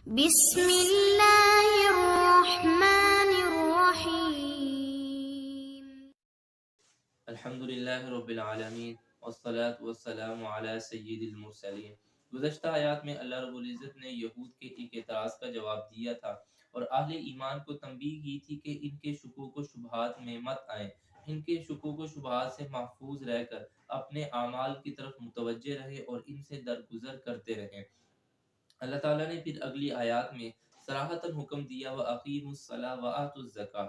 بسم اللہ الرحمن الرحیم۔ الحمدللہ رب العالمین والصلاة والسلام علی سید المرسلین۔ گزشتہ آیات میں اللہ رب العزت نے یہود کے ایک اعتراض کا جواب دیا تھا اور اہل ایمان کو تنبیہ کی تھی کہ ان کے شکوک و شبہات میں مت آئیں، ان کے شکوک و شبہات سے محفوظ رہ کر اپنے اعمال کی طرف متوجہ رہیں اور ان سے درگزر کرتے رہیں۔ اللہ تعالیٰ نے پھر اگلی آیات میں صراحتاً حکم دیا وَأَقِيمُوا الصَّلَاةَ وَآتُوا الزَّكَاةَ۔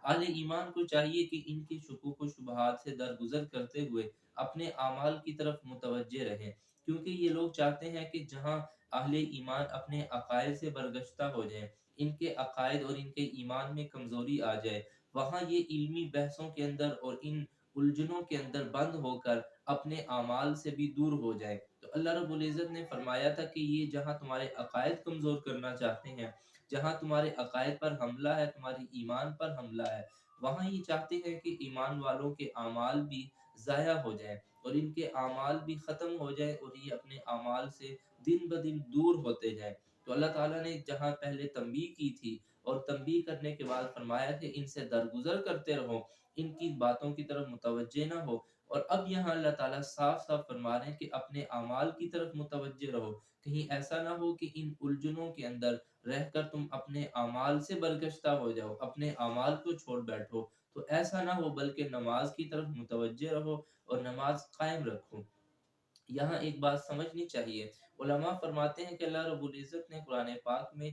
اہل ایمان کو چاہیے کہ ان کے شکوک و شبہات سے درگزر کرتے ہوئے اپنے اعمال کی طرف متوجہ رہیں، کیونکہ یہ لوگ چاہتے ہیں کہ جہاں اہل ایمان اپنے عقائد سے برگشتہ ہو جائیں، ان کے عقائد اور ان کے ایمان میں کمزوری آ جائے، وہاں یہ علمی بحثوں کے اندر اور ان الجھنوں کے اندر بند ہو کر اپنے اعمال سے بھی دور ہو جائے۔ تو اللہ رب العزت نے فرمایا تھا کہ یہ جہاں تمہارے عقائد کمزور کرنا چاہتے ہیں، جہاں تمہارے عقائد پر حملہ ہے، تمہاری ایمان پر حملہ ہے، وہاں یہ چاہتے ہیں کہ ایمان والوں کے اعمال بھی ضائع ہو جائیں اور ان کے اعمال بھی ختم ہو جائیں اور یہ اپنے اعمال سے دن بدن دور ہوتے جائیں۔ تو اللہ تعالیٰ نے جہاں پہلے تنبیہ کی تھی اور تنبیہ کرنے کے بعد فرمایا کہ ان سے درگزر کرتے رہو، ان کی باتوں کی طرف متوجہ نہ ہو، اور اب یہاں اللہ تعالیٰ صاف صاف فرما رہے ہیں کہ اپنے اعمال کی طرف متوجہ رہو، کہیں ایسا نہ ہو کہ ان الجھنوں کے اندر رہ کر تم اپنے اعمال سے برگشتہ ہو جاؤ، اپنے اعمال کو چھوڑ بیٹھو۔ تو ایسا نہ ہو، بلکہ نماز کی طرف متوجہ رہو اور نماز قائم رکھو۔ یہاں ایک بات سمجھنی چاہیے، علماء فرماتے ہیں کہ اللہ رب العزت نے قرآن پاک میں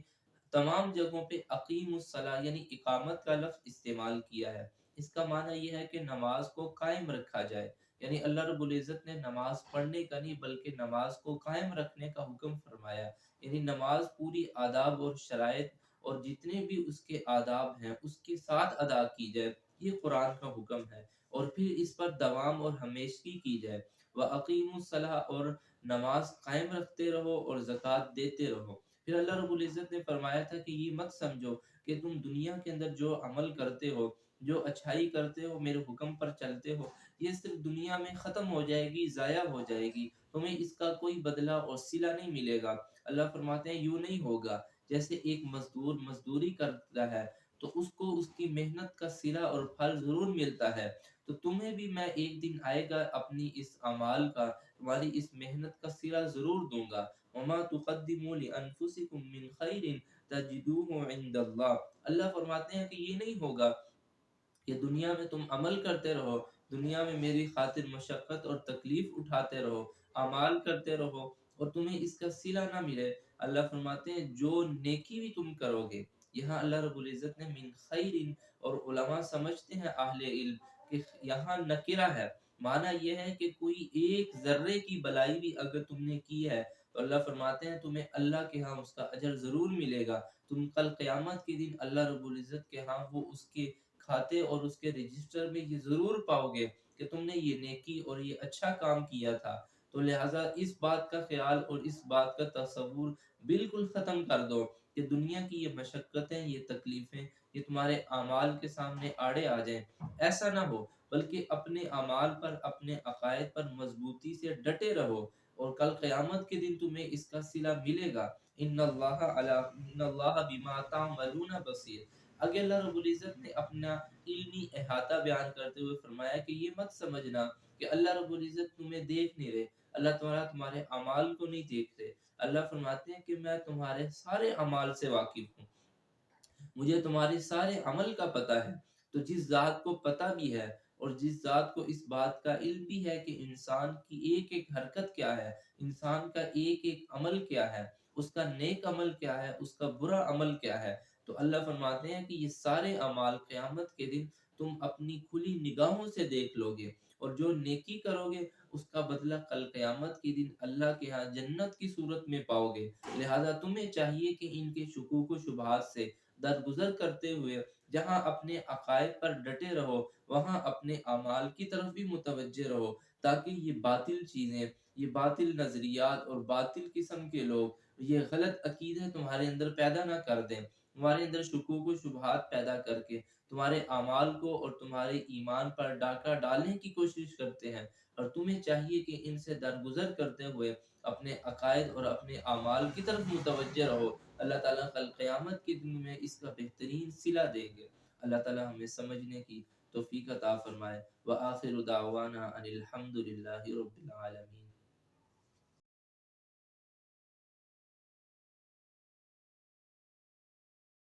تمام جگہوں پہ اقیم الصلاۃ یعنی اقامت کا لفظ استعمال کیا ہے۔ اس کا معنی یہ ہے کہ نماز کو قائم رکھا جائے، یعنی اللہ رب العزت نے نماز پڑھنے کا نہیں بلکہ نماز کو قائم رکھنے کا حکم فرمایا، یعنی نماز پوری آداب اور شرائط اور جتنے بھی اس کے آداب ہیں اس کے ساتھ ادا کی جائے، یہ قرآن کا حکم ہے، اور پھر اس پر دوام اور ہمیشگی کی جائے۔ وَأَقِيمُوا الصَّلَاةَ اور نماز قائم رکھتے رہو اور زکوٰۃ دیتے رہو۔ پھر اللہ رب العزت نے فرمایا تھا کہ یہ مت سمجھو کہ تم دنیا کے اندر جو عمل کرتے ہو، جو اچھائی کرتے ہو، میرے حکم پر چلتے ہو، یہ صرف دنیا میں ختم ہو جائے گی، ضائع ہو جائے گی، تمہیں اس کا کوئی بدلہ اور صلہ نہیں ملے گا۔ اللہ فرماتے ہیں یوں نہیں ہوگا، جیسے ایک مزدور مزدوری کرتا ہے تو اس کو اس کی محنت کا صلہ اور پھل ضرور ملتا ہے، تو تمہیں بھی میں ایک دن آئے گا اپنی اس اعمال کا، تمہاری اس محنت کا صلہ ضرور دوں گا۔ وما تقدموا لانفسکم من خیر تجدوه عند اللہ۔ اللہ فرماتے ہیں کہ یہ نہیں ہوگا کہ دنیا میں تم عمل کرتے رہو، دنیا میں میری خاطر مشقت اور تکلیف اٹھاتے رہو، اعمال کرتے رہو اور تمہیں اس کا صلہ نہ ملے۔ اللہ فرماتے ہیں جو نیکی بھی تم کرو گے، یہاں اللہ رب العزت نے من خیر، اور علماء سمجھتے ہیں اہل علم کہ یہاں نکرہ ہے، معنی یہ ہے کہ کوئی ایک ذرے کی بلائی بھی اگر تم نے کی ہے تو اللہ فرماتے ہیں تمہیں اللہ کے ہاں اس کا اجر ضرور ملے گا، تم کل قیامت کے دن اللہ رب العزت کے ہاں وہ اس کے کھاتے اور اس کے رجسٹر میں یہ ضرور پاؤ گے کہ تم نے یہ نیکی اور یہ اچھا کام کیا تھا۔ تو لہٰذا اس بات کا خیال اور اس بات کا تصور بالکل ختم کر دو کہ دنیا کی یہ مشقتیں، یہ تکلیفیں، یہ تمہارے اعمال کے سامنے آڑے آ جائیں، ایسا نہ ہو، بلکہ اپنے اعمال پر، اپنے عقائد پر مضبوطی سے ڈٹے رہو اور کل قیامت کے دن تمہیں اس کا صلہ ملے گا۔ ان اللہ بما تعملون بصیر۔ آگے اللہ رب العزت نے اپنا علمی احاطہ بیان کرتے ہوئے فرمایا کہ یہ مت سمجھنا کہ اللہ رب العزت تمہیں دیکھ نہیں رہے، اللہ تعالیٰ تمہارے اعمال کو نہیں دیکھ رہے۔ اللہ فرماتے ہیں کہ میں تمہارے سارے اعمال سے واقف ہوں، مجھے تمہارے سارے عمل کا پتہ ہے۔ تو جس ذات کو پتہ بھی ہے اور جس ذات کو اس بات کا علم بھی ہے کہ انسان کی ایک ایک حرکت کیا ہے، انسان کا ایک ایک عمل کیا ہے، اس کا نیک عمل کیا ہے، اس کا برا عمل کیا ہے، تو اللہ فرماتے ہیں کہ یہ سارے اعمال قیامت کے دن تم اپنی کھلی نگاہوں سے دیکھ لو گے، اور جو نیکی کرو گے اس کا بدلہ کل قیامت کے دن اللہ کے ہاں جنت کی صورت میں پاؤ گے۔ لہذا تمہیں چاہیے کہ ان کے شکوک و شبہات سے درگزر کرتے ہوئے جہاں اپنے عقائد پر ڈٹے رہو، وہاں اپنے اعمال کی طرف بھی متوجہ رہو، تاکہ یہ باطل چیزیں، یہ باطل نظریات اور باطل قسم کے لوگ یہ غلط عقیدے تمہارے اندر پیدا نہ کر دیں، تمہارے اندر شکوک و شبہات پیدا کر کے تمہارے اعمال کو اور تمہارے ایمان پر ڈاکہ ڈالنے کی کوشش کرتے ہیں، اور تمہیں چاہیے کہ ان سے درگزر کرتے ہوئے اپنے عقائد اور اپنے اعمال کی طرف متوجہ رہو۔ اللہ تعالیٰ کل قیامت کے دن میں اس کا بہترین صلہ دیں گے۔ اللہ تعالیٰ ہمیں سمجھنے کی توفیق عطا فرمائے۔ وآخر دعوانا ان الحمد للہ رب العالمین۔